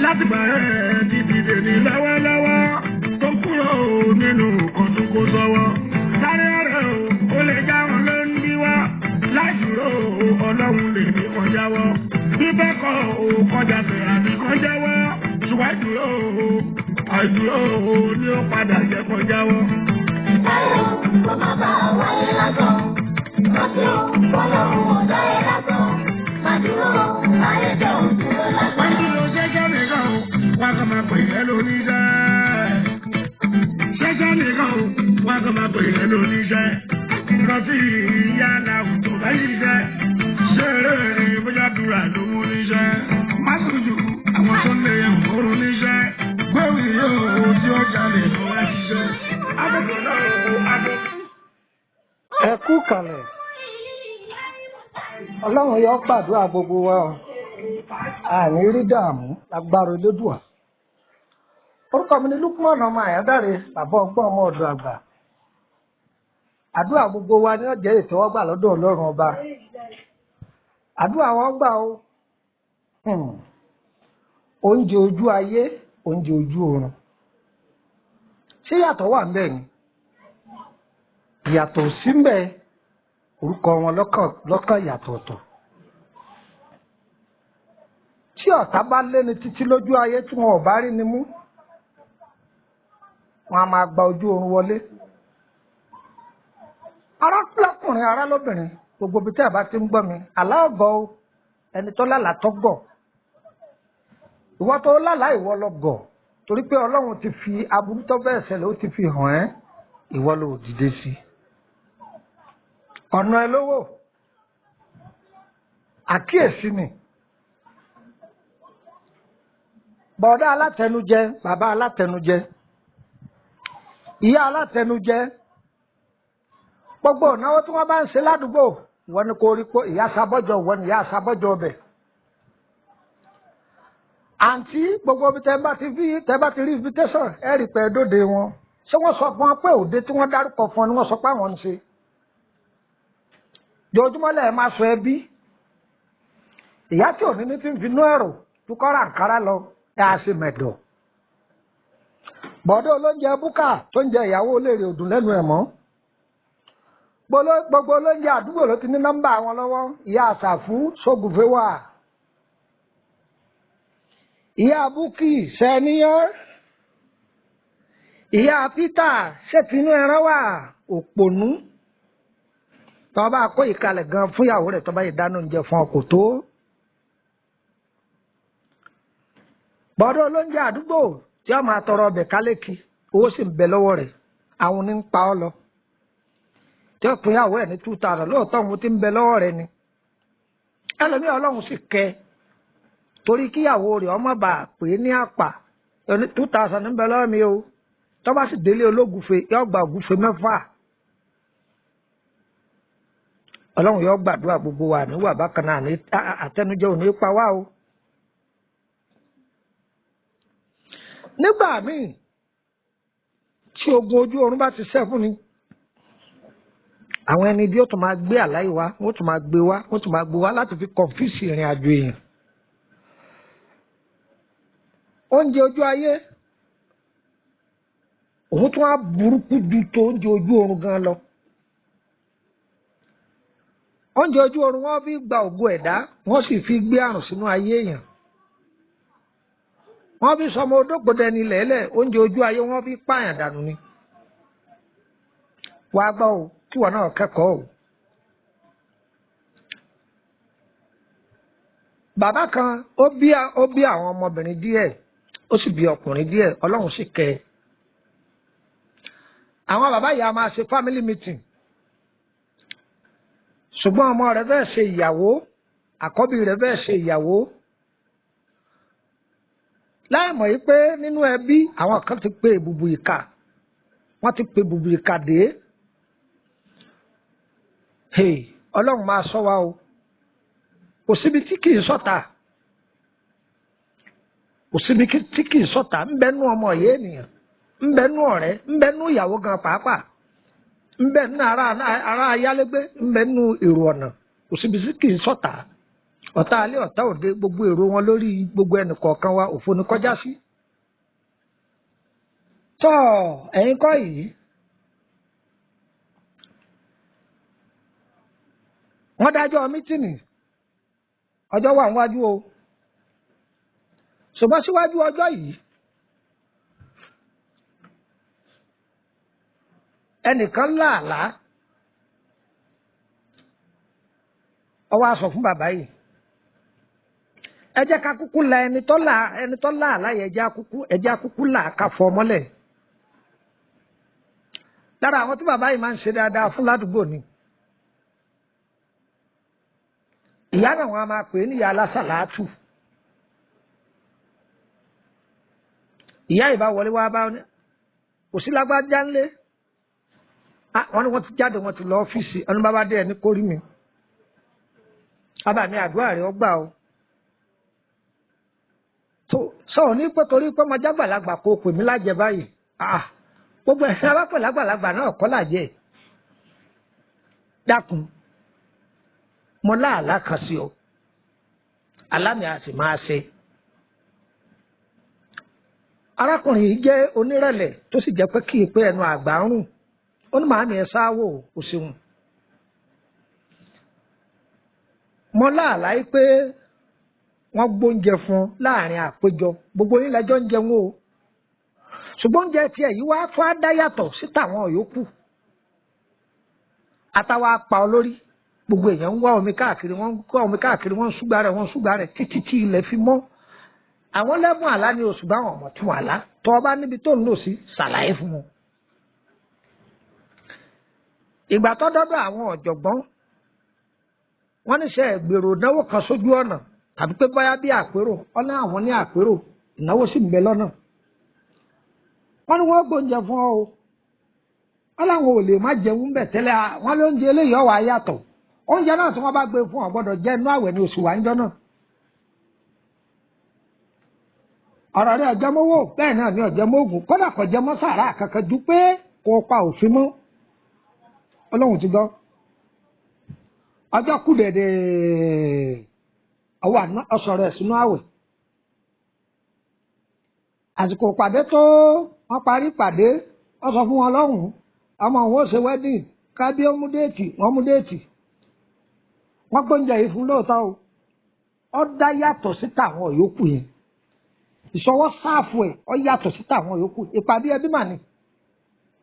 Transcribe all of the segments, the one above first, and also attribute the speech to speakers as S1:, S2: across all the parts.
S1: Láti bàrẹ̀ títí dèní lọ́wọ́lọ́wọ́ tó kúrò nínú ọdún kó sọ́wọ́. Sáré ọ̀rẹ́ o, ó lè já wọn ló ń bí wá. Láìsúrò ọlọ́run lè ní kọjáwọ́. Bíbẹ́ kọ́ o kọjá sẹ̀ àbí kọjáwọ́. Ṣùgbọ́n àìdúró ni ó padà jẹ́ kọjáwọ́.
S2: Ayọ̀ kò má bá wáyé lásán. Rántí o, ọlọ́run ò dá ẹ lásán. Má dúró, ayé jẹ́ òdúró lásán.
S1: Wọ́n kọ́ máa pè é lóníṣẹ́. Ṣẹ́ṣẹ́ nìkan o, wọ́n kọ́ máa pè é lóníṣẹ́. Rántí ìyá làwùn tó bá ṣiṣẹ́. Ṣé eré bóyá dúrà ló mú níṣẹ́? Má sojú àwọn tó lè yẹ òru níṣẹ́. Gbẹ̀wì yóò tí ó jalè ló wá ṣiṣẹ́. Abẹ́kọ̀ náà o, abẹ́kọ̀.
S3: Ẹ kú kalẹ̀. Ọlọ́run yóò gbàdúrà gbogbo wa o. Àní rí dààmú lágbára Olódùà. Orúkọ mi ni Lukman ọmọ Àyádáre, bàbá ọgbọ́n ọmọ ọ̀dọ̀ àgbà. Àdúrà gbogbo wa ni ó jẹ́ ìtẹ́wọ́gbà lọ́dọ̀ Ọlọ́run ọba. Àdúrà wọn gbà o. Oúnjẹ ojú ayé, oúnjẹ ojú ọ̀run. Ṣé yàtọ̀ wà ńbẹ̀ ni? Ìyàtọ̀ sí ńbẹ̀, orúkọ wọn lọ́kàn yàtọ̀ ọ̀tọ̀. Tí ọ̀tá bá léni títí lójú ayé tí wọn ò bá rí ni mú, wọn a máa gba ojú oorun wọlé. Ará lọ́kùnrin, ará lóbìnrin, gbogbo ibi tí a bá ti ń gbọ́ mi, àlá ọ̀gọ̀ o, ẹni tó lálàá tó gọ̀. Ìwọ tó lálàá ìwọ lọ gọ̀, torí pé Ọlọ́run ti fi aburú tó bẹ́ẹ̀ ṣẹlẹ̀ ó ti fi hàn ẹ́, ìwọ ló dìde sí. Ọ̀nà ẹ lówó, àkíyèsí ni. Bọ̀dá alátẹnujẹ, bàbá alátẹnujẹ, ìyá alátẹnujẹ, gbogbo ìnáwó tí wọ́n bá ń ṣe ládùúgbò, ìwọ ni kò rí pé ìyá sábọ́jọ, ìwọ ni ìyá sábọ́jọ ọbẹ̀. Àǹtí gbogbo ibi tẹ́ bá ti rí invitation ẹ rí pé dóde wọn. Ṣé wọ́n sọ fún wọn pé òde tí wọ́n dárúkọ fún ọ ni wọ́n sọ pé àwọn ń ṣe? Dojúmọ́ lẹ́ẹ̀ máa sọ ẹbí. Ìyá tí ò ní ní ti ń finú ẹ̀rọ tó kọ́ ràǹkárá lọ. Ẹ ṣe mẹ̀dọ̀. Bọ̀dọ̀ olóúnjẹ búkà tó ń jẹ ìyàwó olóèrè òdùn lẹ́nu ẹ̀ mọ́. Gbogbo olóúnjẹ àdúgbò ló ti ní nọ́mbà wọn lọ́wọ́. Ìyá àṣàfù sógùnfẹ́ wà. Ìyá búkì sẹ́níyàn. Ìyá pítà ṣètìnú ẹran wà òpònú. Tọ́ bá kó ìkalẹ̀ gan fún ìyàwó rẹ̀ tó bá yìí dáná oúnjẹ fún ọkọ̀ tó. Bọ̀dọ̀ olóúnjẹ àdúgbò tí ó máa tọrọ ọbẹ̀ kálékì, owó sì ń bẹ lọ́wọ́ rẹ̀, àwọn ní ń pa ọ́ lọ. Tí ó pín ìyàwó ẹ̀ ní 2000 lóòótọ́ òun ti ń bẹ lọ́wọ́ rẹ̀ ni. Ẹlòmíì Ọlọ́run sì kẹ́ torí kíyàwó rẹ̀ ọmọ bà pé ní àpà 2000 ń bẹ lọ́wọ́ mi o. Tó bá sì délé ológùfe yóò gba ògùfe 6. Ọlọ́run yóò gbàdúrà gbogbo wa níwà bákan náà ní àtẹnujẹ ò ní pa wá o. Nígbà míì tí ogun ojú oorun bá ti ṣẹ́ fún ni, àwọn ẹni bí ó tún máa gbé àláì wá, wọ́n tún máa gbé wá láti fi kọ̀ǹfíìsì ìrìn àjò èèyàn. Oúnjẹ ojú ayé òun tún á burúkú ju tó oúnjẹ ojú oorun gan lọ. Oúnjẹ ojú oorun wọ́n fi gba ògo ẹ̀dá, wọ́n sì fi gbé àrùn sínú ayé èèyàn. Wọ́n fi sọmọ odógbòdẹ ní lẹ́lẹ̀, oúnjẹ ojú ayé wọ́n fi pààyàn dànù ni. Wàá gbọ́ o, kí wọ́n náà kẹ́kọ̀ọ́ o. Bàbá kan ó bí àwọn ọmọbìnrin díẹ̀, ó sì bí ọkùnrin díẹ̀, Ọlọ́run sì kẹ́ ẹ. Àwọn bàbá yìí a máa ṣe family meeting. ṣùgbọ́n ọmọ rẹ̀ fẹ́ ṣe ìyàwó àkọ́bí rẹ̀ fẹ́ ṣe ìyàwó láìmọ̀ yìí pé nínú ẹbí àwọn kan ti pe èbùbù ìkà wọ́n ti pe èbùbù ìkà dé ọlọ́run máa ṣọ́ wa o kò síbi tí kì í ṣọ̀tá kò síbi tí kì í ṣọ̀tá ń bẹ nú ọmọ ìyá ènìyàn ń bẹ nú ọ̀rẹ́ ń bẹ nú ìyàwó gan pàápàá ń bẹ nú ara ayálégbé ń bẹ nú èrò ọ̀nà kò síbi tí kì í ṣọ̀tá ọ̀tá alẹ́ ọ̀tá òde gbogbo èrò wọn lórí gbogbo ẹnì kọ̀ọ̀kan wa òfo ni kọjá sí. tọ́ ẹ̀yin kọ́ yìí wọ́n dájọ́ mítìnì ọjọ́ wà níwájú o ṣùgbọ́n síwájú ọjọ́ yìí ẹnìkan láàlá ó wá sọ fún bàbá yìí ẹ jẹ́ ká kúkú la ẹni tó láàlá yẹ ẹ jẹ́ kúkú là ká fọ́ mọ́lẹ̀ lára àwọn tí bàbá yìí máa ń ṣe dáadáa fún ládùúgbò ni ìyá náà wọn a máa pè é níyà alásàlátù ìyá ìbá wọlé wá bá kò sí lágbájá ńlé wọn ni wọn ti jáde wọn ti lọ ọ́fíìsì ẹnu bá bá dé ẹni kórí mi bàbá mi àdúrà rẹ ọgbà o sọ̀rọ̀ ní pé torí pé ọmọdé àgbàlagbà kò pè mí lájẹ báyìí gbogbo ẹ̀sìn abápẹ̀lẹ̀ àgbàlagbà náà kọ́ làjẹ́ dákun mo láàlá kan sí ọ alámì a sì máa ṣe arákùnrin yìí jẹ́ onírẹ̀lẹ̀ tó sì jẹ́ pé kí n pé ẹnu àgbà ń rùn ó ní màá ní ẹ sáwò kò ṣeun mo láàlá yìí pé wọ́n gbóúnjẹ fún láàrin àpéjọ gbogbo yín lẹ́jọ́ ń jẹun o ṣùgbọ́n oúnjẹ tiẹ̀ yìí wá tó á dá yàtọ̀ sí tàwọn yòókù àtàwọn apá olórí gbogbo èèyàn ń wá omi káàkiri wọ́n ń wá omi káàkiri wọ́n ń ṣúgbà rẹ̀ títí tí ilẹ̀ fi mọ́ àwọn lẹ́bùn àlá ni oṣù báwọn ọmọ tí wọ́n àlá tó ọba níbi tó ń lò sí ṣàlàyé fún wọn. ìgbà tó dọ́dọ̀ àwọn ọ̀jọ̀gbọ́n wọ́n níṣẹ́ ìgbèrò ìnáwó kan sójú ọ̀nà tàbí pé bóyá bí àpérò ọ̀nà àwọn ní àpérò ìnáwó sì ń bẹ lọ́nà wọ́n ní wọ́n gbóúnjẹ fún ọ o wọ́n láwọn ò lè má jẹun bẹ̀ tẹ́lẹ̀ wọ́n lóúnjẹ eléyìí ọ̀wà yàtọ̀ oúnjẹ náà tí wọ́n bá gbé fún ọ gbọ́dọ̀ jẹ́ inú àwẹ̀ ní oṣù wáńjọ́ náà ọ̀rọ̀ rẹ̀ ọ̀jẹ̀mówó bẹ́ẹ̀ náà ní ọ̀jẹ̀mógún kódà kò jẹ́ mọ́ sàrà kankan ju pé kò pa òfin mọ́ ọlọ́run ti gbọ́ ọjọ́ kù dẹ̀dẹ̀ ọwọ́ ọ̀sọ̀rọ̀ ẹ̀sìnú àwẹ̀ àsìkò pàdé tó wọ́n parí pàdé wọ́n sọ fún wọn lọ́hùn-ún ọmọ òun ó ṣe wedding kábí ó mú déètì wọ́n mú déètì wọ́n gbóúnjẹ yìí fún lóòótọ́ o ó dá yàtọ̀ sí tàwọn yòókù yẹn ìṣọwọ́ sáàfù ẹ̀ ó yàtọ̀ sí tàwọn yòókù ìpàdé ẹbí mà ní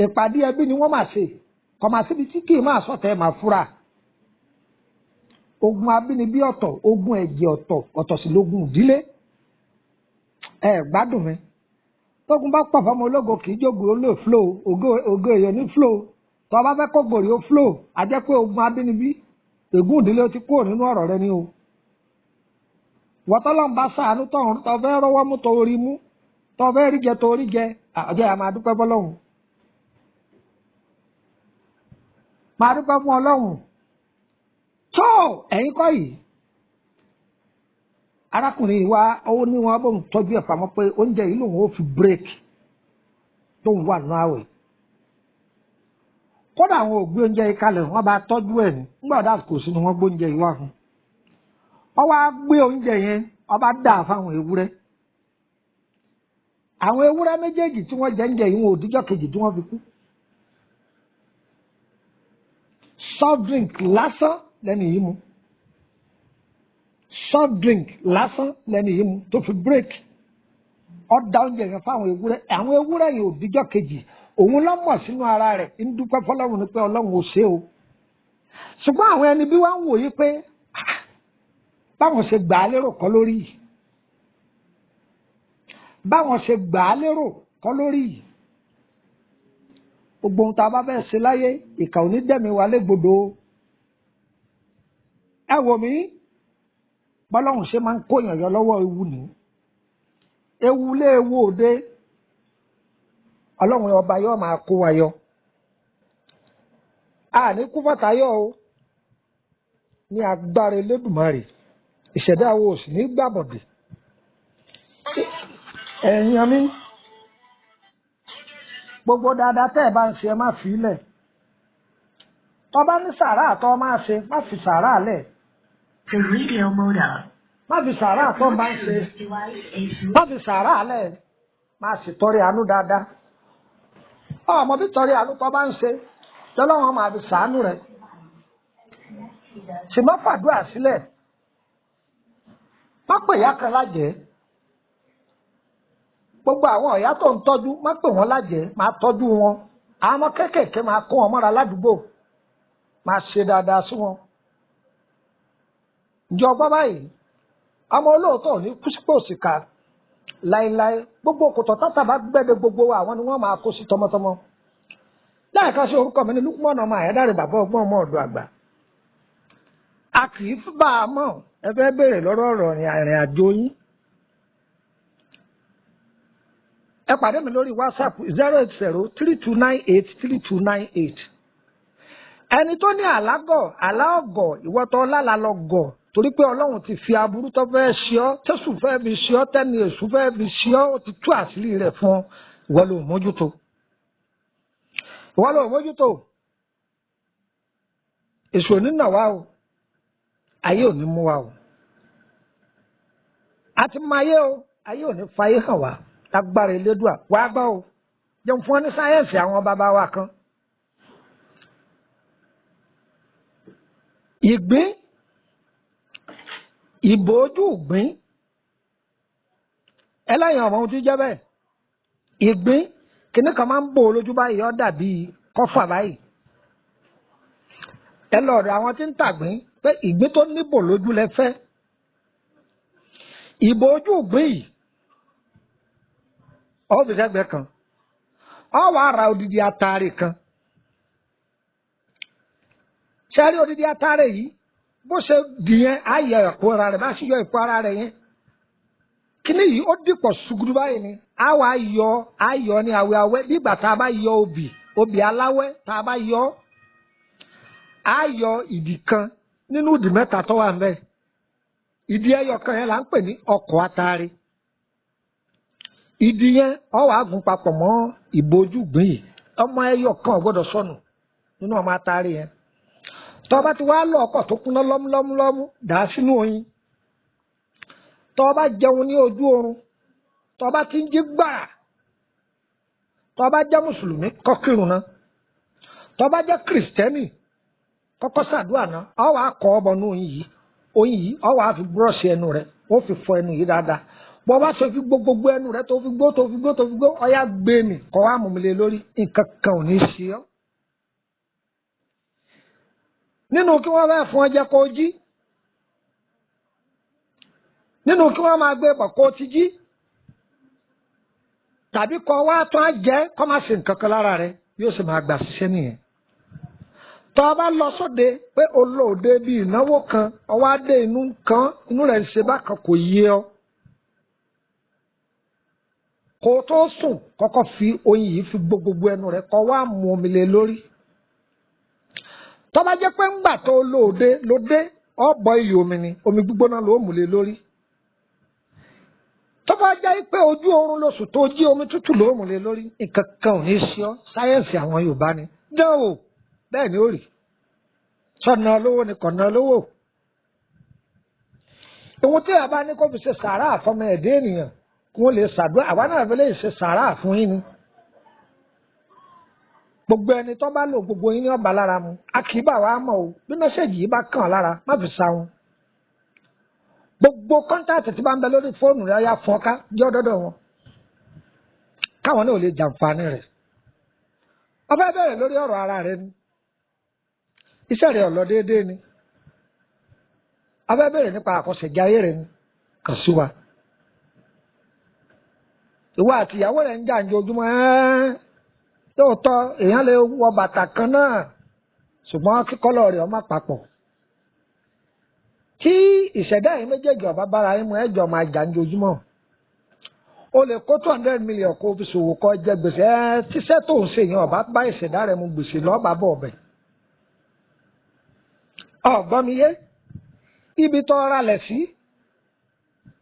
S3: ìpàdé ẹbí ni wọ́n máa ṣe kọ̀mà síbi tí kì í máa sọ̀tẹ̀ máa fúra ogun abínibí ọ̀tọ̀ ogun ẹ̀jẹ̀ ọ̀tọ̀ ọ̀tọ̀ sí lógun ìdílé ẹ gbádùn mi tógun bá pọ̀ fọmọ ológo kì í jógun olóò flow ògo èèyàn ní flow tó bá fẹ́ kó gbòòrò ó flow a jẹ́ pé ogun abínibí ègún ìdílé ó ti kúrò nínú ọ̀rọ̀ rẹ ni o wọ́tọ́lọ́n bá sàánú tọ̀hún tó fẹ́ rọ́wọ́ mú tó orí mú tó fẹ́ rí jẹ tó orí jẹ ọjọ́ àmà dúpẹ́ fọlọ́hún máa dúpẹ́ fún ọlọ́hún tó ẹ̀yin kọ́ yìí arákùnrin yìí wá owó ní wọn bó ń tọ́jú ẹ̀ pamọ́ pé oúnjẹ yìí lòun ó fi bírèkì tó ń wà nínú àwẹ̀ kódà àwọn ògbé oúnjẹ yìí kalẹ̀ wọ́n bá tọ́jú ẹ̀ ní nígbà dáàbò kò sí ni wọ́n gbóúnjẹ yìí wá fún wọ́n wá gbé oúnjẹ yẹn wọ́n bá dà fáwọn ewúrẹ́ àwọn ewúrẹ́ méjèèjì tí wọ́n jẹ oúnjẹ yìí wọn ò díjọ́ kejì tí wọ́n fi kú soft drink lásán lẹ́nu yìí mu soft drink lásán lẹ́nu yìí mu tó fi break ọ̀dà oúnjẹ yẹn fáwọn ewúrẹ́ àwọn ewúrẹ́ yẹn ò díjọ́ kejì òun lọ́mọ̀ sínú ara rẹ̀ ń dúpẹ́ fọlọ́run ni pé ọlọ́run ò ṣe o ṣùgbọ́n àwọn ẹni bí wọ́n ń wòye pé báwọn ṣe gbà á lérò kọ́ lórí yìí báwọn ṣe gbà á lérò kọ́ lórí yìí gbogbo ohun tá a bá fẹ́ ṣe láyé ìkà ò ní dẹ̀mí wa légbodò ẹ wò mí bọ́lọ́hùn ṣe máa ń kóyàn yọ lọ́wọ́ ewu ní ewu lé ewu òde ọlọ́run ọba yóò máa kó wa yọ a ní kú fàtàyọ o ní agbára Elédùmarè ìṣẹ̀dá wo sì ní gbàbọ̀dè ẹ̀yin mi gbogbo dáadáa tẹ́ ẹ bá ń ṣe ẹ má fi ilẹ̀ tó bá ní sàárà tó máa ṣe má fi sàárà lẹ̀ má fi sàárà tó bá ń ṣe má fi sàárà lẹ̀ má sì tọrẹ àánú dáadáa ọmọ bí tọrẹ àánú tó bá ń ṣe lọ́lọ́wọ́n máa fi sàánú rẹ̀ sì má fàdúrà sílẹ̀ má pè ìyá kan lájẹ́ gbogbo àwọn ọ̀yá tó ń tọ́jú má pè wọ́n lájẹ́ máa tọ́jú wọn àwọn ọmọ kéékèèké máa kó wọn mọ́ra ládùúgbò máa ṣe dáadáa sí wọn. ǹjọ́ gbọ́ báyìí ọmọ olóòótọ́ ò ní kú sípò òṣìkà láéláé gbogbo kòtò tátà bá gbẹ́dẹ gbogbo àwọn ni wọ́n máa kó sí tọmọtọmọ. láìka sí orúkọ mi ní Lukman ọmọ Àyádáre bàbá ọgbọ́n ọmọ ọ̀dọ̀ àgbà. a kì í bá a mọ̀ ẹ fẹ́ béèrè lọ́rọ̀ ọ̀rọ̀ ìrìn àjò yín. ẹ pàdé mi lórí WhatsApp 08032983298. ẹni tó ní àlágọ̀ ìwọ́tọ̀ lálàlọ́gọ̀ torí pé Ọlọ́run ti fi aburú tó fẹ́ ṣe ọ́ tẹ́sù fẹ́ fi ṣe ọ́ tẹ́ni èṣù fẹ́ fi ṣe ọ́ ó ti tú àṣírí rẹ̀ fún ọ ìwọ ló mójútó èṣù ò ní nà wá o ayé ò ní mú wa o àti mọ ayé o ayé ò ní fayé hàn wá lágbára Elédùà wàá gbọ́ o jẹun fún ọ ní sáyẹ́ǹsì àwọn bàbá wa kan. ìgbín ìbòójú ìgbín ẹlẹ́yìn ọmọ ohun tí jẹ́ bẹ́ẹ̀ ìgbín kìnnì kan máa ń bò lójú báyìí ó dàbí kọ́fà báyìí ẹ lọ́ọ̀dọ̀ àwọn tí ń tàgbín pé ìgbín tó níbò lójú lẹ fẹ́ ìbòójú ìgbín yìí ọ́fíìsẹ́gbẹ́ kan ọ wàá ra odidi atare kan sẹ́rí odidi atare yìí bó ṣe dìyẹn ayọ̀ ẹ̀kọ́ ara rẹ̀ bá ṣe yọ ẹ̀kọ́ ara rẹ̀ yẹn kíní yìí ó dìpọ̀ ṣùgbọ́n báyìí ni àwa ayọ̀ ní awẹ́awẹ́ nígbà tá a bá yọ obì aláwẹ́ tá a bá yọ ayọ̀ ìdì kan nínú ìdì mẹ́ta tó wà ńbẹ̀ ìdì ẹyọ kan yẹn là ń pè ní ọkọ̀ atare ìdì yẹn ó wá gún papọ̀ mọ́ ìbòjú gbìn yìí ọmọ ẹyọ kan ò gbọ́dọ̀ sọnù nínú ọmọ atare yẹn tọba ti wá lọ ọkọ tó kúná lọ́múlọ́mú dà á sínú oyin tọba jẹun ní ojú oorun tọba ti ń jí gbàrà tọba jẹ́ mùsùlùmí kó kírun náà tọba jẹ́ kìrìsìtẹ́nì kọ́kọ́ ṣàdúrà náà ọ wàá kọ ọbọ ní oyin yìí ọ wàá fi búrọ̀ṣì ẹnu rẹ ó fi fọ ẹnu yìí dáadáa bọ́ bá ṣe fi gbogbo ẹnu rẹ tó fi gbó ọyá gbé mi kọ́ wá mú mi lé lórí nǹkan kan ò ní í ṣe ọ́. nínú kí wọ́n fẹ́ fún ọjẹ́ kó jí nínú kí wọ́n máa gbé pọ̀ kó ti jí tàbí kọ́ wá tún á jẹ́ kọ́ máa ṣe nǹkan kan lára rẹ yóò sì máa gbà ṣiṣẹ́ nìyẹn. tọ́ ọ bá lọ sóde pé olóòde bíi ìnáwó kan ọwọ́ adé inú rẹ̀ ń ṣe bákan kò yé ọ. kó o tó sùn kọ́kọ́ fi oyin yìí fi gbogbo ẹnu rẹ kọ́ wá mú omi lé lórí. tọ́ba jẹ́ pé ńgbà tó lóde ọ̀bọ iyì omi ni omi gbígbóná ló mú lé lórí. tọ́ba jẹ́ pé ojú oorun lóṣù tó jí omi tútù ló mú lé lórí nǹkan kan ò ní í ṣe ọ́ sáyẹ́ǹsì àwọn Yorùbá ni dánwò bẹ́ẹ̀ ni ó rí sọ̀nà olówó ni kọ̀nà olówó. ìwọ̀n tí a bá ní kó fi ṣe sàárà àfọmọ ẹ̀dẹ́ ènìyàn kí wọ́n lè ṣàdúrà àwa náà fi lè ṣe sàárà fún yín ni. gbogbo ẹni tó bá lò gbogbo yín ní ọba lára mu a kì í bá wa mọ̀ o bí mẹ́sẹ̀gì yìí bá kàn lára má fi sa wọn. gbogbo kọ́ńtàtì tí bá ń bẹ lórí fóònù rẹ̀ ya fọ́n ká jẹ́ ọ̀dọ́dọ̀ wọn káwọn náà lè jàǹfààní rẹ̀. ọbẹ̀ bẹ̀rẹ̀ lórí ọ̀rọ̀ ara rẹ̀ ni iṣẹ́ rẹ̀ ọ̀lọ́ déédéé ni ọbẹ̀ bẹ̀rẹ̀ nípa àkọsẹ̀jáyé rẹ̀ ni kàn sí wa. ìwọ àti ìyàwó rẹ̀ ń jà ń jojúmọ́ lóòótọ́ èèyàn lè wọ bàtà kan náà ṣùgbọ́n kíkọ́lọ̀ rẹ̀ ọmọ papọ̀ ìṣẹ̀dá yìí méjèèjì ọ̀bá bára yín mu ẹ̀jọ̀ máa jà ń jojúmọ́ o lè kó 200 million kó fi ṣòwò kó jẹ gbèsè tíṣẹ́ tó ń ṣe yẹn ọ̀bá bá ìṣẹ̀dá rẹ̀ mu gbèsè lọ́ọ̀bá bọ̀ ọ̀bẹ̀ ọ̀gbọ́n mi yé ibi tó ra lẹ̀ sí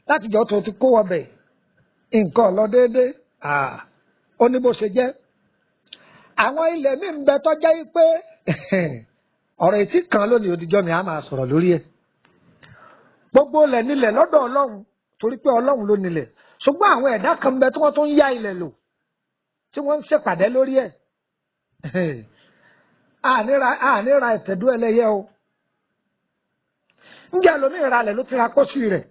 S3: látijọ́ tó ti kó ọbẹ̀ nǹkan lọ déédéé ó ní bó ṣe jẹ́ àwọn ilẹ̀ mi ń bẹ tó jẹ́ pé ọ̀rọ̀ etí kan lónìí òdìjọ́ mi á máa sọ̀rọ̀ lórí ẹ̀ gbogbo ilẹ̀ nílẹ̀ lọ́dọ̀ ọlọ́run torí pé ọlọ́run ló nílẹ̀ ṣùgbọ́n àwọn ẹ̀dá kan ń bẹ tí wọ́n tún ń yá ilẹ̀ lò tí wọ́n ń ṣèpàdé lórí ẹ̀ àníra ìtẹ̀dú ẹlẹ́yẹ o ǹjẹ́ ẹlòmíì ra lẹ̀ ló ti ra kóṣì rẹ̀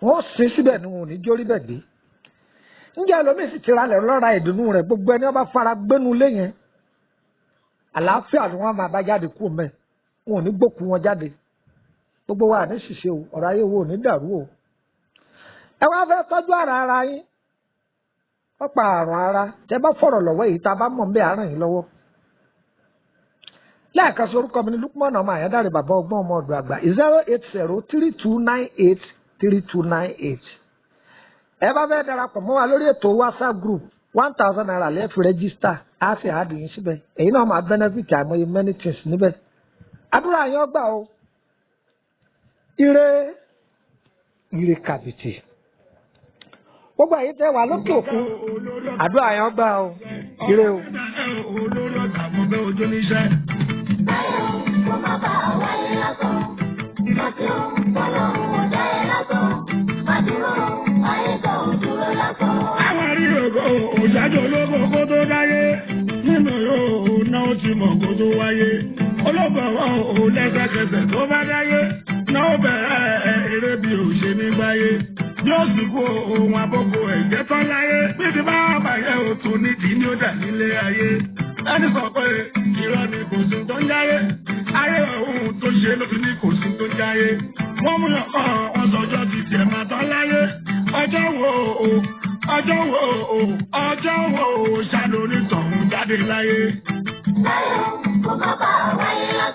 S3: wọ́n sin síbẹ̀ ni wọn ò ní jórí bẹ̀ gbé ǹjẹ́ ẹlòmíì sì ti ra lẹ̀ lọ́ra ìdùnnú rẹ̀ gbogbo ẹni ọba fara gbénu lé yẹn àlàáfíà ni wọ́n máa bá jáde kú mẹ́ wọn ò ní gbókù wọn jáde gbogbo wa ní ṣìṣe o ọ̀rọ̀ ayé wo ò ní dàrú o ẹ wá fẹ́ tọ́jú ara yín wọ́n pa àrùn ara tẹ bá fọ̀rọ̀ lọ́wọ́ èyí tá a bá mọ̀ ń bẹ́ àárẹ̀ yín lọ́wọ́ lẹ́ẹ̀kan sí orúkọ mi ní Lukman ọmọ Àyándáré bàbá ọgbọ́n ọmọ ọ̀dọ̀ àgbà 08032983298 ẹ bá fẹ́ darapọ̀ mọ́ wa lórí ètò WhatsApp group 1000 naira lẹ́ẹ̀fì rẹ́gísítà á sì àádùn yín síbẹ̀ èyí náà máa benefit àìmọye many things níbẹ̀ àdúrà yín ọgbà o ire kàbìtì gbogbo àyè tẹ wà lókè òkun àdúrà yín ọgbà o ire o.
S1: olórí ọ̀tà mo fẹ́ ojú níṣẹ́.
S2: Kó má bàa wáyé lásán, lọ́sí ó bọ́lọ́run ọ̀dá ẹ lásán, má dúró ayé kan ò dúró lásán.
S1: Àwọn rí ògo òṣàjò ológo kó tó dáyé, nínú yóò náà ti mọ̀ kó tó wáyé. Olóbọ̀wọ́ ò lẹ́sẹ̀kẹsẹ̀ tó bá dáyé, náà bẹ̀rẹ̀ eré bí ò ṣe ní gbáyé. Yóò sì kú ohun àbọ̀bọ̀ ẹ̀jẹ̀ tán láyé, bí ti bá bàyẹ̀ òtún ní kí ni ó dà nílé ayé. Ẹni sọ pé irọ́ ni kò sí tó ń jáyé. Ayé òun tó ṣe ló fi ní kò sí tó ń jáyé. Wọ́n mú ọkọ̀ wọn sọjọ́ ti tiẹ̀ máa tán láyé. Ọjọ́ wo ṣàlórí tọ̀hún jáde láyé.
S2: Láyé kó má bàa wáyé lásán.